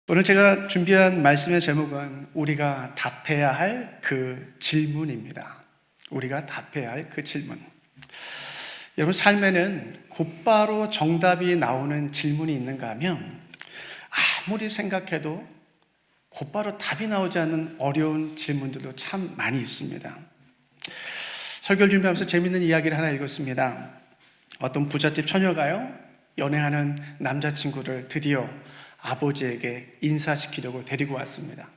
오늘 제가 준비한 말씀의 제목은 우리가 답해야 할 그 질문입니다. 우리가 답해야 할 그 질문. 여러분, 삶에는 곧바로 정답이 나오는 질문이 있는가 하면 아무리 생각해도 곧바로 답이 나오지 않는 어려운 질문들도 참 많이 있습니다. 설교를 준비하면서 재밌는 이야기를 하나 읽었습니다. 어떤 부잣집 처녀가요, 연애하는 남자친구를 드디어 아버지에게 인사시키려고 데리고 왔습니다.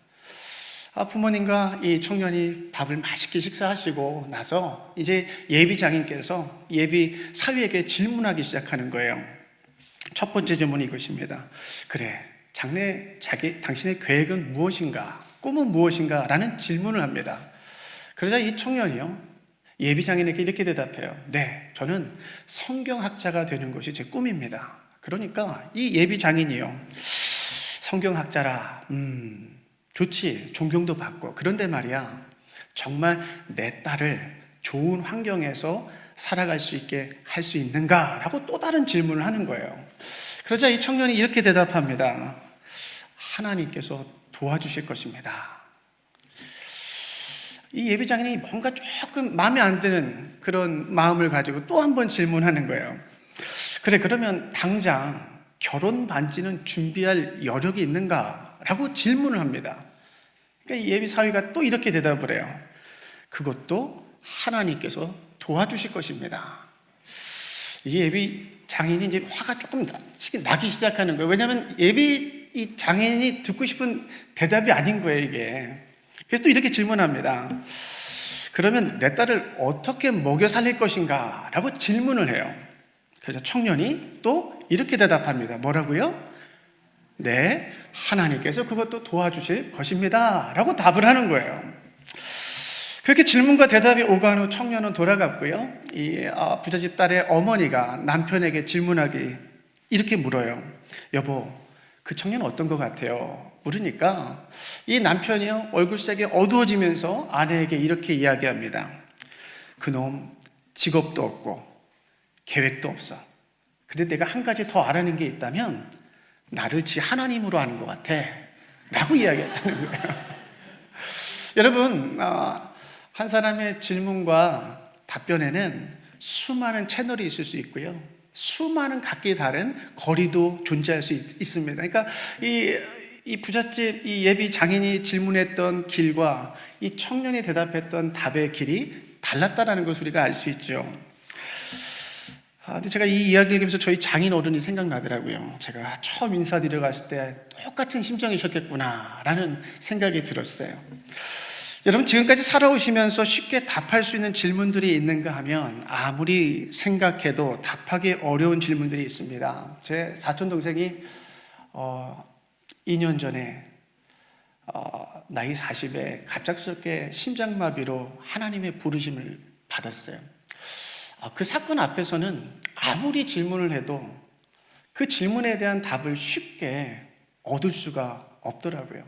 부모님과 이 청년이 밥을 맛있게 식사하시고 나서 이제 예비 장인께서 예비 사위에게 질문하기 시작하는 거예요. 첫 번째 질문이 이것입니다. 그래, 장래 당신의 계획은 무엇인가? 꿈은 무엇인가? 라는 질문을 합니다. 그러자 이 청년이요, 예비 장인에게 이렇게 대답해요. 네, 저는 성경학자가 되는 것이 제 꿈입니다. 그러니까 이 예비 장인이요, 성경학자라, 좋지, 존경도 받고, 그런데 말이야, 정말 내 딸을 좋은 환경에서 살아갈 수 있게 할 수 있는가? 라고 또 다른 질문을 하는 거예요. 그러자 이 청년이 이렇게 대답합니다. 하나님께서 도와주실 것입니다. 이 예비 장인이 뭔가 조금 마음에 안 드는 그런 마음을 가지고 또 한 번 질문하는 거예요. 그래, 그러면 당장 결혼 반지는 준비할 여력이 있는가? 라고 질문을 합니다. 그러니까 이 예비 사위가 또 이렇게 대답을 해요. 그것도 하나님께서 도와주실 것입니다. 이 예비 장인이 이제 화가 조금 나기 시작하는 거예요. 왜냐하면 이 장인이 듣고 싶은 대답이 아닌 거예요, 이게. 그래서 또 이렇게 질문합니다. 그러면 내 딸을 어떻게 먹여 살릴 것인가? 라고 질문을 해요. 그래서 청년이 또 이렇게 대답합니다. 뭐라고요? 네, 하나님께서 그것도 도와주실 것입니다. 라고 답을 하는 거예요. 그렇게 질문과 대답이 오간 후 청년은 돌아갔고요. 이 부잣집 딸의 어머니가 남편에게 질문하기 이렇게 물어요. 여보, 그 청년은 어떤 것 같아요? 물으니까 이 남편이요, 얼굴색이 어두워지면서 아내에게 이렇게 이야기합니다. 그놈 직업도 없고 계획도 없어. 근데 내가 한 가지 더 알아낸 게 있다면 나를 지 하나님으로 아는 것 같아 라고 이야기했다는 거예요. 여러분, 한 사람의 질문과 답변에는 수많은 채널이 있을 수 있고요, 수많은 각기 다른 거리도 존재할 수 있습니다. 그러니까 이 부잣집 이 예비 장인이 질문했던 길과 이 청년이 대답했던 답의 길이 달랐다는 것을 우리가 알 수 있죠. 근데 제가 이 이야기를 하면서 저희 장인 어른이 생각나더라고요. 제가 처음 인사드리러 갔을 때 똑같은 심정이셨겠구나 라는 생각이 들었어요. 여러분, 지금까지 살아오시면서 쉽게 답할 수 있는 질문들이 있는가 하면 아무리 생각해도 답하기 어려운 질문들이 있습니다. 제 사촌 동생이 2년 전에 나이 40에 갑작스럽게 심장마비로 하나님의 부르심을 받았어요. 그 사건 앞에서는 아무리 질문을 해도 그 질문에 대한 답을 쉽게 얻을 수가 없더라고요.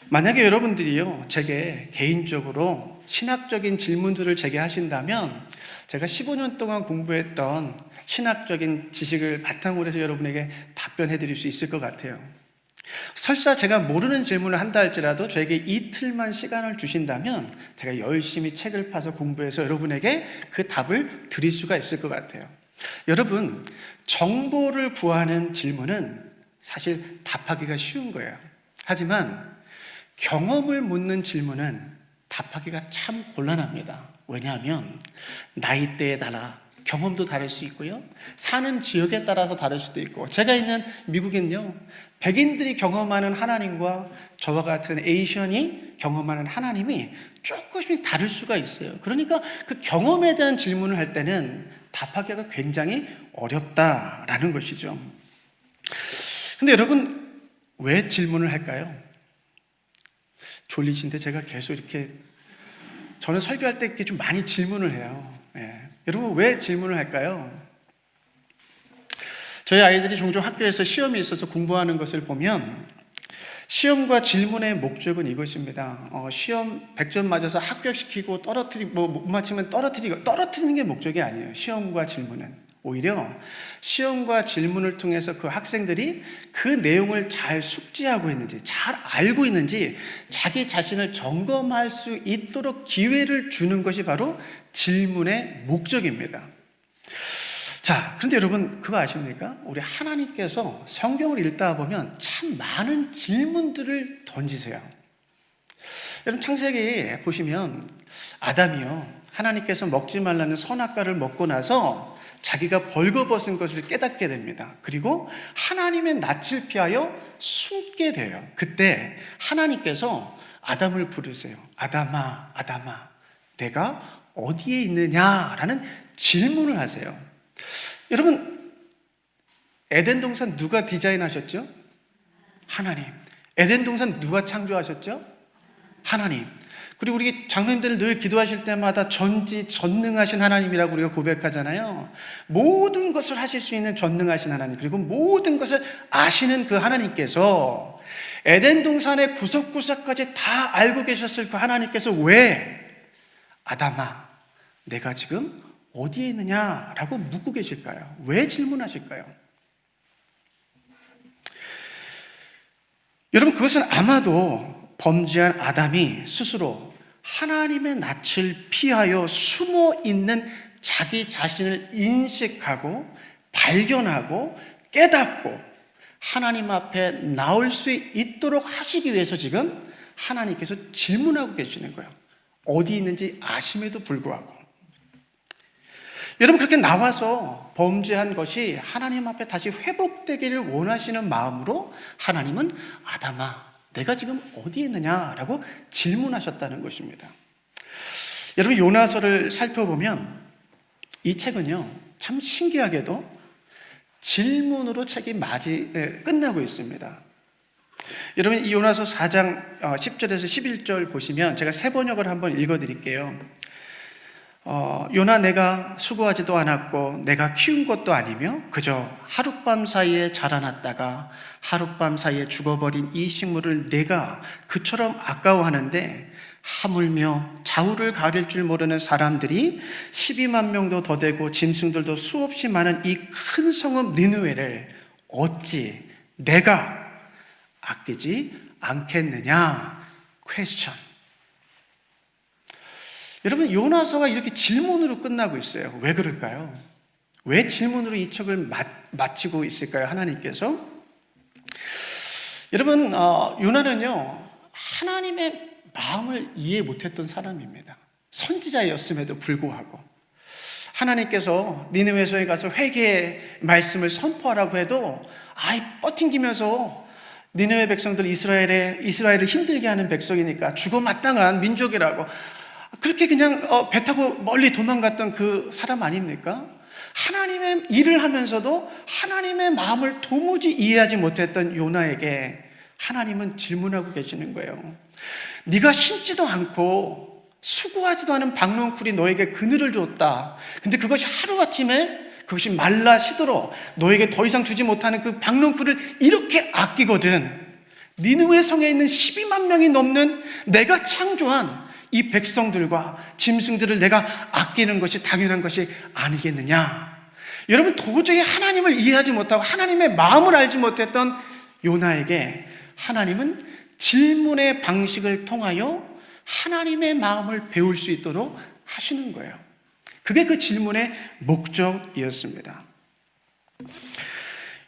만약에 여러분들이요, 제게 개인적으로 신학적인 질문들을 제게 하신다면 제가 15년 동안 공부했던 신학적인 지식을 바탕으로 해서 여러분에게 답변해 드릴 수 있을 것 같아요. 설사 제가 모르는 질문을 한다 할지라도 저에게 이틀만 시간을 주신다면 제가 열심히 책을 파서 공부해서 여러분에게 그 답을 드릴 수가 있을 것 같아요. 여러분, 정보를 구하는 질문은 사실 답하기가 쉬운 거예요. 하지만 경험을 묻는 질문은 답하기가 참 곤란합니다. 왜냐하면 나이대에 따라 경험도 다를 수 있고요, 사는 지역에 따라서 다를 수도 있고, 제가 있는 미국은요, 백인들이 경험하는 하나님과 저와 같은 에이션이 경험하는 하나님이 조금씩 다를 수가 있어요. 그러니까 그 경험에 대한 질문을 할 때는 답하기가 굉장히 어렵다라는 것이죠. 근데 여러분, 왜 질문을 할까요? 졸리신데 제가 계속 이렇게, 저는 설교할 때 이렇게 좀 많이 질문을 해요. 여러분, 왜 질문을 할까요? 저희 아이들이 종종 학교에서 시험이 있어서 공부하는 것을 보면 시험과 질문의 목적은 이것입니다. 시험 100점 맞아서 합격시키고 못 맞히면 떨어뜨리는 게 목적이 아니에요. 시험과 질문은 오히려 시험과 질문을 통해서 그 학생들이 그 내용을 잘 숙지하고 있는지, 잘 알고 있는지 자기 자신을 점검할 수 있도록 기회를 주는 것이 바로 질문의 목적입니다. 자, 그런데 여러분 그거 아십니까? 우리 하나님께서 성경을 읽다 보면 참 많은 질문들을 던지세요. 여러분 창세기 보시면 아담이요, 하나님께서 먹지 말라는 선악과를 먹고 나서 자기가 벌거벗은 것을 깨닫게 됩니다. 그리고 하나님의 낯을 피하여 숨게 돼요. 그때 하나님께서 아담을 부르세요. 아담아, 아담아, 내가 어디에 있느냐라는 질문을 하세요. 여러분, 에덴 동산 누가 디자인하셨죠? 하나님. 에덴 동산 누가 창조하셨죠? 하나님. 그리고 우리 장로님들 늘 기도하실 때마다 전지전능하신 하나님이라고 우리가 고백하잖아요. 모든 것을 하실 수 있는 전능하신 하나님, 그리고 모든 것을 아시는 그 하나님께서 에덴 동산의 구석구석까지 다 알고 계셨을 그 하나님께서 왜 아담아, 내가 지금 어디에 있느냐라고 묻고 계실까요? 왜 질문하실까요? 여러분, 그것은 아마도 범죄한 아담이 스스로 하나님의 낯을 피하여 숨어 있는 자기 자신을 인식하고 발견하고 깨닫고 하나님 앞에 나올 수 있도록 하시기 위해서 지금 하나님께서 질문하고 계시는 거예요. 어디 있는지 아심에도 불구하고. 여러분, 그렇게 나와서 범죄한 것이 하나님 앞에 다시 회복되기를 원하시는 마음으로 하나님은 아담아, 내가 지금 어디에 있느냐라고 질문하셨다는 것입니다. 여러분, 요나서를 살펴보면 이 책은요, 참 신기하게도 질문으로 책이 끝나고 있습니다. 여러분, 이 요나서 4장 10절에서 11절 보시면 제가 세 번역을 한번 읽어드릴게요. 요나, 내가 수고하지도 않았고 내가 키운 것도 아니며 그저 하룻밤 사이에 자라났다가 하룻밤 사이에 죽어버린 이 식물을 내가 그처럼 아까워하는데 하물며 좌우를 가릴 줄 모르는 사람들이 12만 명도 더 되고 짐승들도 수없이 많은 이 큰 성읍 니느웨를 어찌 내가 아끼지 않겠느냐? 퀘스천. 여러분, 요나서가 이렇게 질문으로 끝나고 있어요. 왜 그럴까요? 왜 질문으로 이 책을 마치고 있을까요? 하나님께서. 여러분, 요나는요, 하나님의 마음을 이해 못했던 사람입니다. 선지자였음에도 불구하고 하나님께서 니느웨성에 가서 회개의 말씀을 선포하라고 해도 버팅기면서 니느웨 백성들, 이스라엘을 힘들게 하는 백성이니까 죽어 마땅한 민족이라고 그렇게 그냥 배 타고 멀리 도망갔던 그 사람 아닙니까? 하나님의 일을 하면서도 하나님의 마음을 도무지 이해하지 못했던 요나에게 하나님은 질문하고 계시는 거예요. 네가 심지도 않고 수고하지도 않은 박농쿨이 너에게 그늘을 줬다. 근데 그것이 하루아침에 그것이 말라 시들어 너에게 더 이상 주지 못하는 그 박농쿨을 이렇게 아끼거든. 니느웨 성에 있는 12만 명이 넘는 내가 창조한 이 백성들과 짐승들을 내가 아끼는 것이 당연한 것이 아니겠느냐. 여러분, 도저히 하나님을 이해하지 못하고 하나님의 마음을 알지 못했던 요나에게 하나님은 질문의 방식을 통하여 하나님의 마음을 배울 수 있도록 하시는 거예요. 그게 그 질문의 목적이었습니다.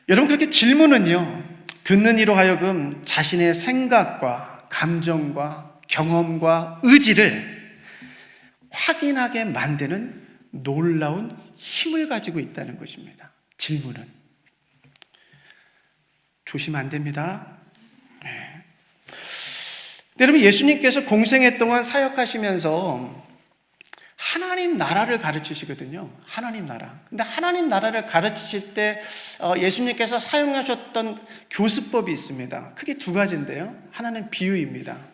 여러분, 그렇게 질문은요, 듣는 이로 하여금 자신의 생각과 감정과 경험과 의지를 확인하게 만드는 놀라운 힘을 가지고 있다는 것입니다. 질문은. 조심 안 됩니다. 네. 여러분, 예수님께서 공생애 동안 사역하시면서 하나님 나라를 가르치시거든요. 하나님 나라. 근데 하나님 나라를 가르치실 때 예수님께서 사용하셨던 교수법이 있습니다. 크게 두 가지인데요. 하나는 비유입니다.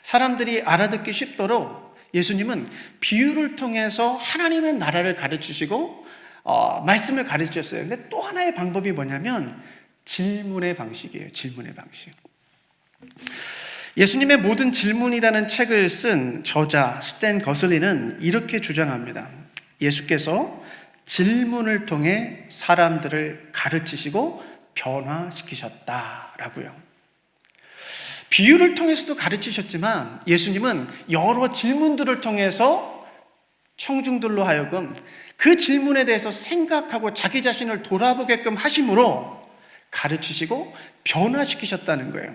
사람들이 알아듣기 쉽도록 예수님은 비유를 통해서 하나님의 나라를 가르치시고 말씀을 가르치셨어요. 근데 또 하나의 방법이 뭐냐면 질문의 방식이에요. 질문의 방식. 예수님의 모든 질문이라는 책을 쓴 저자 스탠 거슬리는 이렇게 주장합니다. 예수께서 질문을 통해 사람들을 가르치시고 변화시키셨다라고요. 비유를 통해서도 가르치셨지만 예수님은 여러 질문들을 통해서 청중들로 하여금 그 질문에 대해서 생각하고 자기 자신을 돌아보게끔 하심으로 가르치시고 변화시키셨다는 거예요.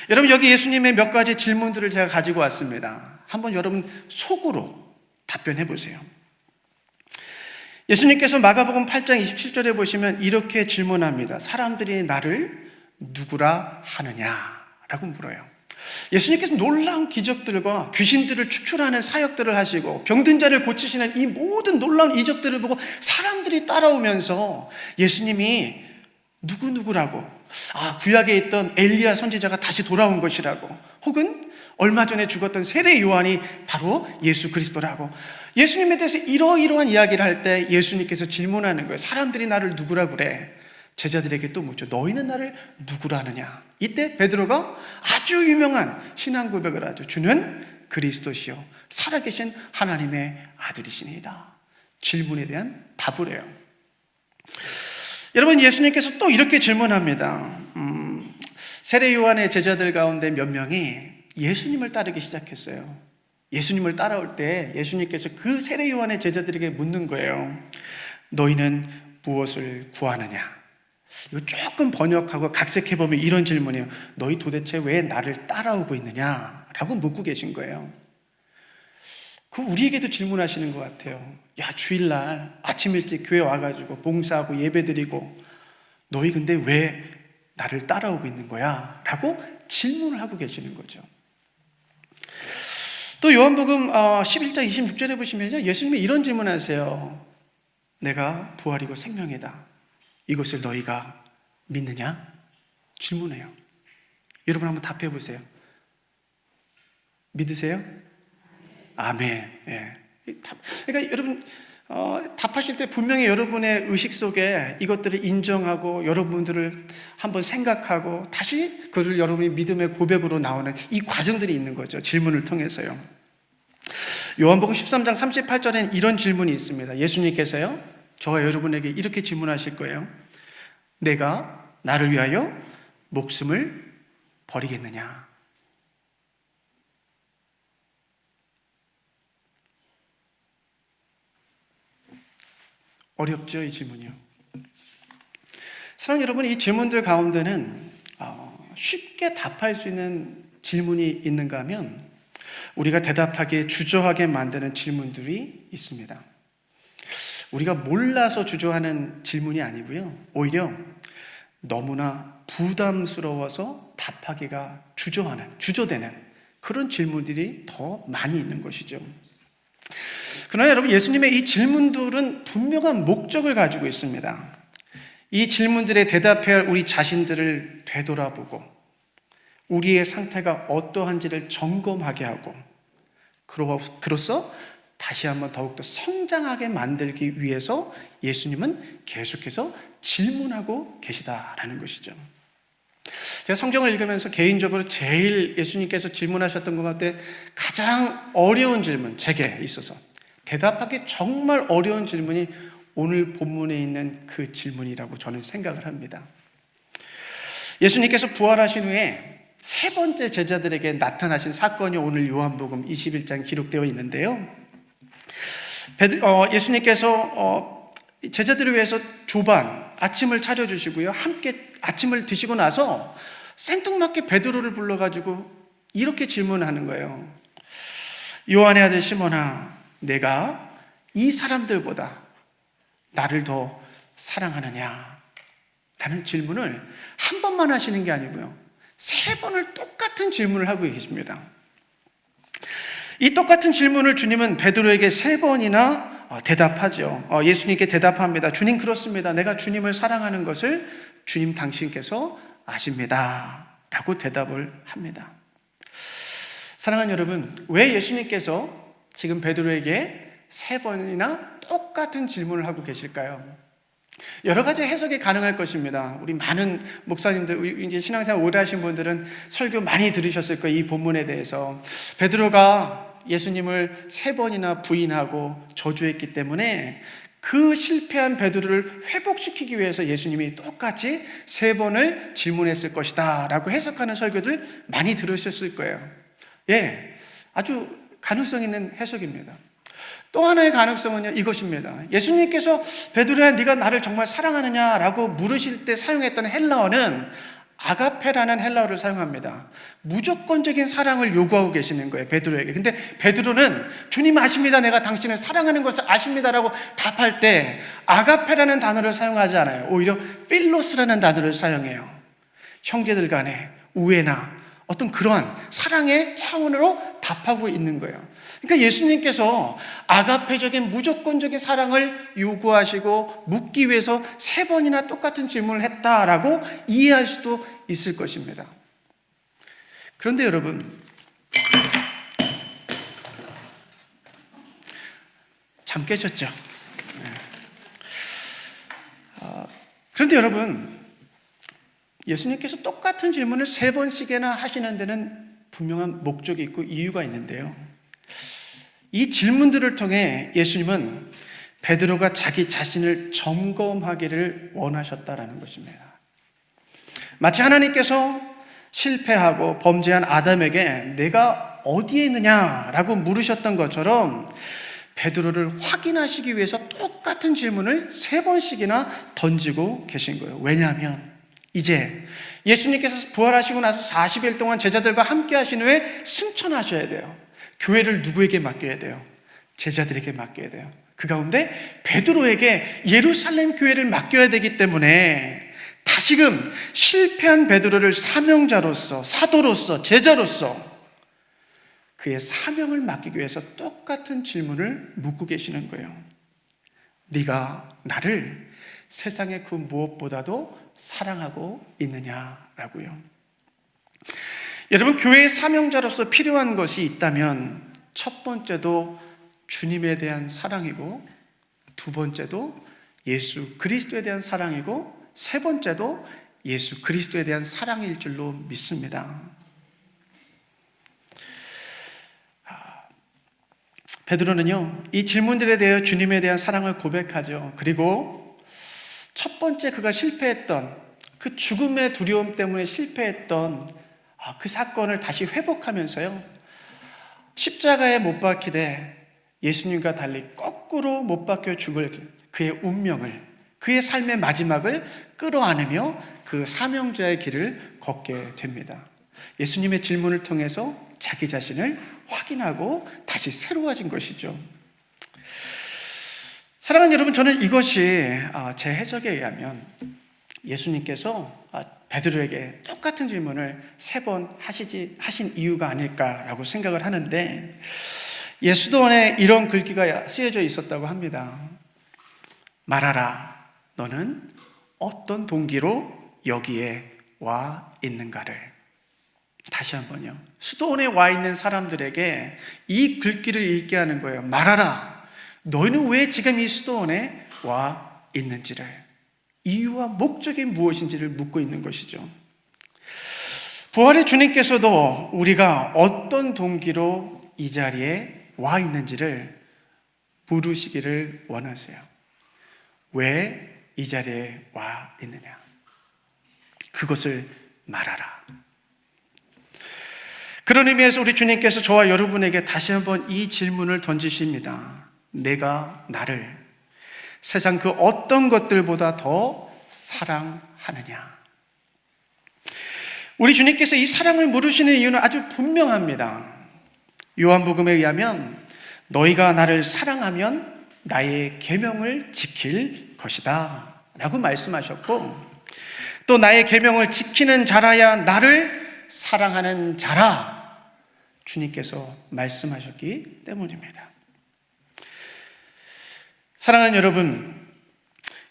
여러분, 여기 예수님의 몇 가지 질문들을 제가 가지고 왔습니다. 한번 여러분 속으로 답변해 보세요. 예수님께서 마가복음 8장 27절에 보시면 이렇게 질문합니다. 사람들이 나를 누구라 하느냐라고 물어요. 예수님께서 놀라운 기적들과 귀신들을 축출하는 사역들을 하시고 병든 자를 고치시는 이 모든 놀라운 이적들을 보고 사람들이 따라오면서 예수님이 누구라고, 구약에 있던 엘리야 선지자가 다시 돌아온 것이라고, 혹은 얼마 전에 죽었던 세례 요한이 바로 예수 그리스도라고, 예수님에 대해서 이러이러한 이야기를 할 때 예수님께서 질문하는 거예요. 사람들이 나를 누구라 그래? 제자들에게 또 묻죠. 너희는 나를 누구라 하느냐? 이때 베드로가 아주 유명한 신앙 고백을 하죠. 주는 그리스도시요 살아계신 하나님의 아들이시니이다. 질문에 대한 답을 해요. 여러분, 예수님께서 또 이렇게 질문합니다. 세례 요한의 제자들 가운데 몇 명이 예수님을 따르기 시작했어요. 예수님을 따라올 때 예수님께서 그 세례 요한의 제자들에게 묻는 거예요. 너희는 무엇을 구하느냐? 이거 조금 번역하고 각색해보면 이런 질문이에요. 너희 도대체 왜 나를 따라오고 있느냐? 라고 묻고 계신 거예요. 그 우리에게도 질문하시는 것 같아요. 야, 주일날 아침 일찍 교회 와가지고 봉사하고 예배드리고 너희 근데 왜 나를 따라오고 있는 거야? 라고 질문을 하고 계시는 거죠. 또 요한복음 11장 26절에 보시면요, 예수님이 이런 질문하세요. 내가 부활이고 생명이다. 이것을 너희가 믿느냐? 질문해요. 여러분 한번 답해 보세요. 믿으세요? 아멘. 예. 그러니까 여러분 답하실 때 분명히 여러분의 의식 속에 이것들을 인정하고 여러분들을 한번 생각하고 다시 그를 여러분의 믿음의 고백으로 나오는 이 과정들이 있는 거죠. 질문을 통해서요. 요한복음 13장 38절에는 이런 질문이 있습니다. 예수님께서요, 저와 여러분에게 이렇게 질문하실 거예요. 내가 나를 위하여 목숨을 버리겠느냐? 어렵죠, 이 질문이요. 사랑하는 여러분, 이 질문들 가운데는 쉽게 답할 수 있는 질문이 있는가 하면 우리가 대답하기에 주저하게 만드는 질문들이 있습니다. 우리가 몰라서 주저하는 질문이 아니고요, 오히려 너무나 부담스러워서 답하기가 주저되는 그런 질문들이 더 많이 있는 것이죠. 그러나 여러분, 예수님의 이 질문들은 분명한 목적을 가지고 있습니다. 이 질문들에 대답해야 할 우리 자신들을 되돌아보고 우리의 상태가 어떠한지를 점검하게 하고 그로써 다시 한번 더욱더 성장하게 만들기 위해서 예수님은 계속해서 질문하고 계시다라는 것이죠. 제가 성경을 읽으면서 개인적으로 제일 예수님께서 질문하셨던 것 같아 가장 어려운 질문, 제게 있어서 대답하기 정말 어려운 질문이 오늘 본문에 있는 그 질문이라고 저는 생각을 합니다. 예수님께서 부활하신 후에 세 번째 제자들에게 나타나신 사건이 오늘 요한복음 21장 기록되어 있는데요. 예수님께서 제자들을 위해서 조반 아침을 차려주시고요, 함께 아침을 드시고 나서 생뚱맞게 베드로를 불러가지고 이렇게 질문하는 거예요. 요한의 아들 시몬아, 내가 이 사람들보다 나를 더 사랑하느냐? 라는 질문을 한 번만 하시는 게 아니고요, 세 번을 똑같은 질문을 하고 계십니다. 이 똑같은 질문을 주님은 베드로에게 세 번이나 대답하죠. 예수님께 대답합니다. 주님, 그렇습니다. 내가 주님을 사랑하는 것을 주님 당신께서 아십니다. 라고 대답을 합니다. 사랑하는 여러분, 왜 예수님께서 지금 베드로에게 세 번이나 똑같은 질문을 하고 계실까요? 여러 가지 해석이 가능할 것입니다. 우리 많은 목사님들, 이제 신앙생활 오래 하신 분들은 설교 많이 들으셨을 거예요. 이 본문에 대해서. 베드로가 예수님을 세 번이나 부인하고 저주했기 때문에 그 실패한 베드로를 회복시키기 위해서 예수님이 똑같이 3번을 질문했을 것이다 라고 해석하는 설교들 많이 들으셨을 거예요. 예, 아주 가능성 있는 해석입니다. 또 하나의 가능성은요, 이것입니다. 예수님께서 베드로야, 네가 나를 정말 사랑하느냐라고 물으실 때 사용했던 헬라어는 아가페라는 헬라어를 사용합니다. 무조건적인 사랑을 요구하고 계시는 거예요, 베드로에게. 근데 베드로는 주님 아십니다, 내가 당신을 사랑하는 것을 아십니다라고 답할 때 아가페라는 단어를 사용하지 않아요. 오히려 필로스라는 단어를 사용해요. 형제들 간의 우애나 어떤 그러한 사랑의 차원으로 답하고 있는 거예요. 그러니까 예수님께서 아가페적인 무조건적인 사랑을 요구하시고 묻기 위해서 3번이나 똑같은 질문을 했다라고 이해할 수도 있을 것입니다. 그런데 여러분, 잠 깨셨죠? 그런데 여러분, 예수님께서 똑같은 질문을 3번씩이나 하시는 데는 분명한 목적이 있고 이유가 있는데요. 이 질문들을 통해 예수님은 베드로가 자기 자신을 점검하기를 원하셨다라는 것입니다. 마치 하나님께서 실패하고 범죄한 아담에게 내가 어디에 있느냐라고 물으셨던 것처럼 베드로를 확인하시기 위해서 똑같은 질문을 3번씩이나 던지고 계신 거예요. 왜냐하면 이제 예수님께서 부활하시고 나서 40일 동안 제자들과 함께 하신 후에 승천하셔야 돼요. 교회를 누구에게 맡겨야 돼요? 제자들에게 맡겨야 돼요. 그 가운데 베드로에게 예루살렘 교회를 맡겨야 되기 때문에 다시금 실패한 베드로를 사명자로서, 사도로서, 제자로서 그의 사명을 맡기기 위해서 똑같은 질문을 묻고 계시는 거예요. 네가 나를 세상의 그 무엇보다도 사랑하고 있느냐라고요. 여러분, 교회의 사명자로서 필요한 것이 있다면 첫 번째도 주님에 대한 사랑이고, 두 번째도 예수 그리스도에 대한 사랑이고, 세 번째도 예수 그리스도에 대한 사랑일 줄로 믿습니다. 베드로는요, 이 질문들에 대해 주님에 대한 사랑을 고백하죠. 그리고 첫 번째 그가 실패했던 그 죽음의 두려움 때문에 실패했던 그 사건을 다시 회복하면서요, 십자가에 못 박히되 예수님과 달리 거꾸로 못 박혀 죽을 그의 운명을, 그의 삶의 마지막을 끌어안으며 그 사명자의 길을 걷게 됩니다. 예수님의 질문을 통해서 자기 자신을 확인하고 다시 새로워진 것이죠. 사랑하는 여러분, 저는 이것이 제 해석에 의하면 예수님께서 베드로에게 똑같은 질문을 3번 하신 이유가 아닐까라고 생각을 하는데, 예수도원에 이런 글귀가 쓰여져 있었다고 합니다. 말하라, 너는 어떤 동기로 여기에 와 있는가를. 다시 한번요, 수도원에 와 있는 사람들에게 이 글귀를 읽게 하는 거예요. 말하라, 너희는 왜 지금 이 수도원에 와 있는지를, 이유와 목적이 무엇인지를 묻고 있는 것이죠. 부활의 주님께서도 우리가 어떤 동기로 이 자리에 와 있는지를 물으시기를 원하세요. 왜 이 자리에 와 있느냐? 그것을 말하라. 그런 의미에서 우리 주님께서 저와 여러분에게 다시 한번 이 질문을 던지십니다. 내가 나를 세상 그 어떤 것들보다 더 사랑하느냐? 우리 주님께서 이 사랑을 물으시는 이유는 아주 분명합니다. 요한복음에 의하면 너희가 나를 사랑하면 나의 계명을 지킬 것이다 라고 말씀하셨고, 또 나의 계명을 지키는 자라야 나를 사랑하는 자라 주님께서 말씀하셨기 때문입니다. 사랑하는 여러분,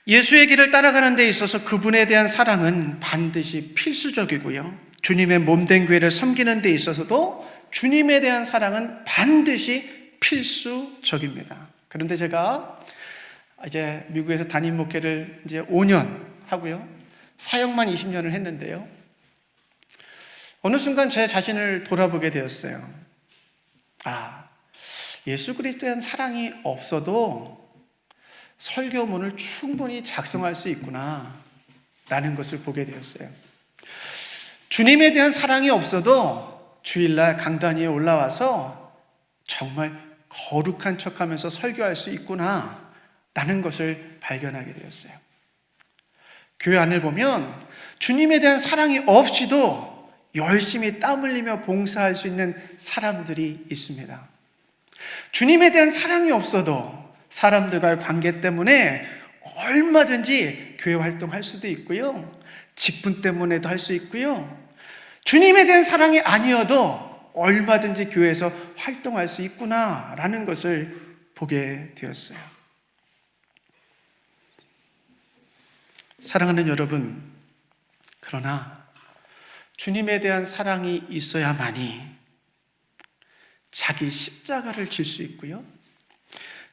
예수의 길을 따라가는 데 있어서 그분에 대한 사랑은 반드시 필수적이고요, 주님의 몸된 교회를 섬기는 데 있어서도 주님에 대한 사랑은 반드시 필수적입니다. 그런데 제가 이제 미국에서 담임 목회를 이제 5년 하고요, 사역만 20년을 했는데요, 어느 순간 제 자신을 돌아보게 되었어요. 예수 그리스도에 대한 사랑이 없어도 설교문을 충분히 작성할 수 있구나 라는 것을 보게 되었어요. 주님에 대한 사랑이 없어도 주일날 강단 위에 올라와서 정말 거룩한 척하면서 설교할 수 있구나 라는 것을 발견하게 되었어요. 교회 안을 보면 주님에 대한 사랑이 없이도 열심히 땀 흘리며 봉사할 수 있는 사람들이 있습니다. 주님에 대한 사랑이 없어도 사람들과의 관계 때문에 얼마든지 교회 활동할 수도 있고요, 직분 때문에도 할 수 있고요, 주님에 대한 사랑이 아니어도 얼마든지 교회에서 활동할 수 있구나라는 것을 보게 되었어요. 사랑하는 여러분, 그러나 주님에 대한 사랑이 있어야만이 자기 십자가를 질 수 있고요,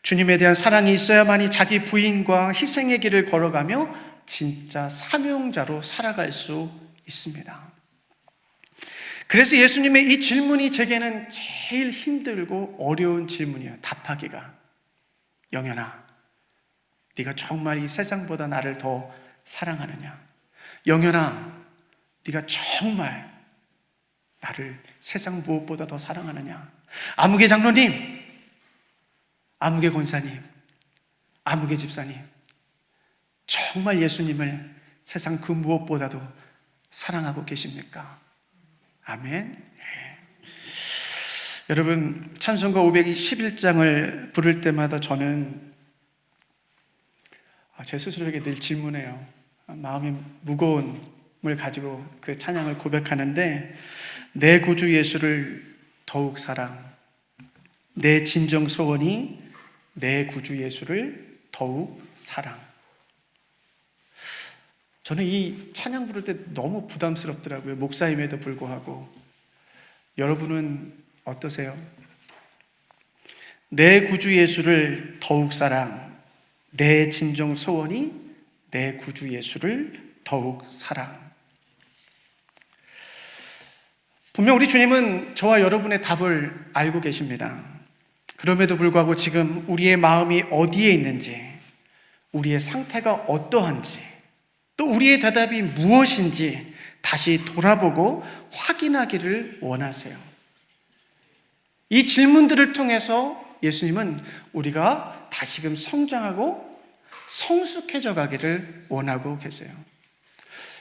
주님에 대한 사랑이 있어야만이 자기 부인과 희생의 길을 걸어가며 진짜 사명자로 살아갈 수 있습니다. 그래서 예수님의 이 질문이 제게는 제일 힘들고 어려운 질문이에요. 답하기가. 영현아, 네가 정말 이 세상보다 나를 더 사랑하느냐? 영현아, 네가 정말 나를 세상 무엇보다 더 사랑하느냐? 아무개 장로님, 아무개 권사님, 아무개 집사님, 정말 예수님을 세상 그 무엇보다도 사랑하고 계십니까? 아멘. 네. 여러분, 찬송가 511장을 부를 때마다 저는 제 스스로에게 늘 질문해요. 마음이 무거움을 가지고 그 찬양을 고백하는데, 내 구주 예수를 더욱 사랑, 내 진정 소원이 내 구주 예수를 더욱 사랑. 저는 이 찬양 부를 때 너무 부담스럽더라고요. 목사임에도 불구하고. 여러분은 어떠세요? 내 구주 예수를 더욱 사랑, 내 진정 소원이 내 구주 예수를 더욱 사랑. 분명 우리 주님은 저와 여러분의 답을 알고 계십니다. 그럼에도 불구하고 지금 우리의 마음이 어디에 있는지, 우리의 상태가 어떠한지, 또 우리의 대답이 무엇인지 다시 돌아보고 확인하기를 원하세요. 이 질문들을 통해서 예수님은 우리가 다시금 성장하고 성숙해져 가기를 원하고 계세요.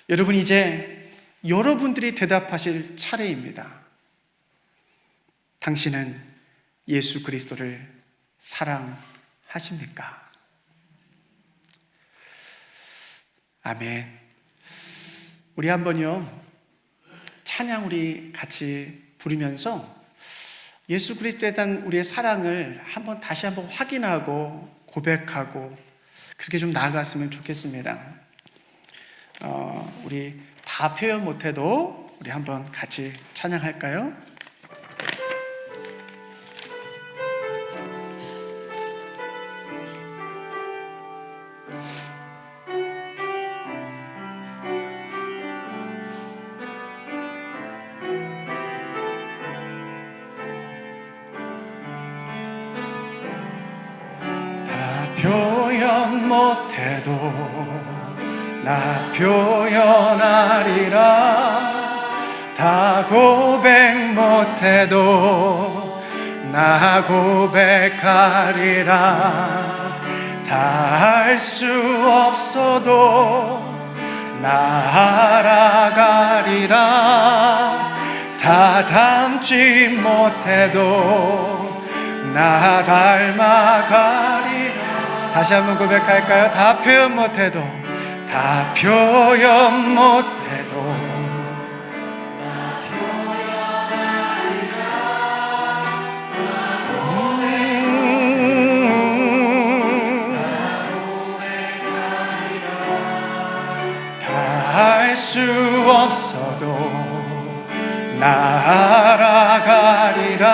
여러분, 이제 여러분들이 대답하실 차례입니다. 당신은 예수 그리스도를 사랑하십니까? 아멘. 우리 한번요, 찬양 우리 같이 부르면서 예수 그리스도에 대한 우리의 사랑을 다시 한번 확인하고 고백하고 그렇게 좀 나아갔으면 좋겠습니다. 우리 다 표현 못해도 우리 한번 같이 찬양할까요? 다 표현 못해도 나 표현하리라. 다 고백 못해도 나 고백하리라. 다 할 수 없어도 나 알아가리라. 다 닮지 못해도 나 닮아가리라. 다시 한번 고백할까요? 다 표현 못해도, 다 표현 못해도 나 표현하리라. 다 할 수 없어도 나 알아가리라.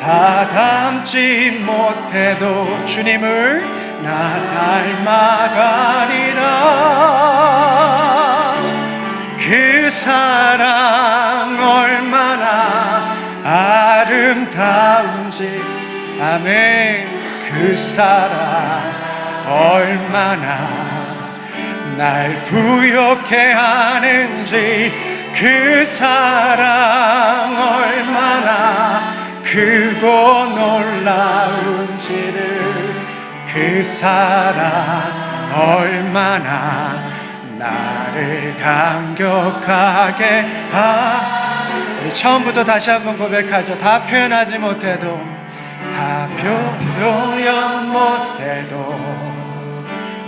다 닮지 못해도 주님을 나 닮아가리라. 그 사랑 얼마나 아름다운지. 아멘. 그 사랑 얼마나 날 부욕해 하는지, 그 사랑 얼마나 크고 놀라운지를, 그 사랑 얼마나 나를 감격하게 우리 처음부터 다시 한번 고백하죠. 다 표현하지 못해도, 다 표현 못해도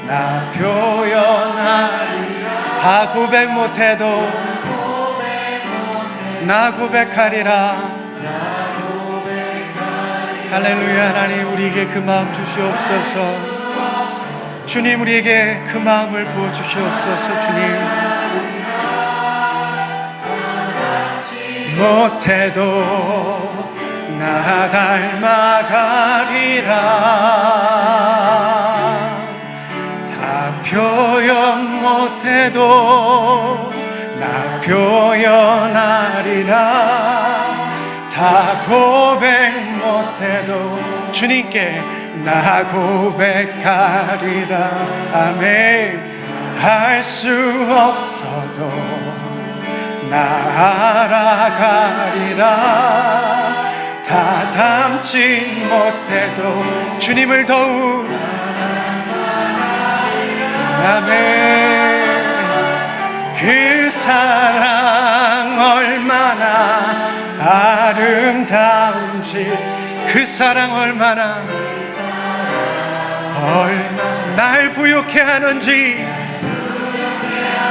나 표현하리라. 다 고백 못해도 나 고백하리라. 할렐루야. 하나님, 우리에게 그 마음 주시옵소서. 주님, 우리에게 그 마음을 부어주시옵소서. 주님, 못해도 나 닮아가리라. 표현 못해도 나 표현하리라. 다 고백 못해도 주님께 나 고백하리라. 아멘. 할 수 없어도 나 알아가리라. 다 닮지 못해도 주님을 더욱, 아멘. 그 사랑 얼마나 아름다운지, 그 사랑 얼마나 날 부욕해 하는지,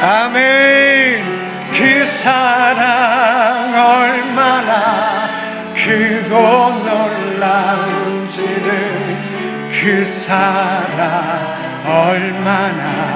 아멘. 그 사랑 얼마나 크고 놀라운지를, 그 사랑 얼마나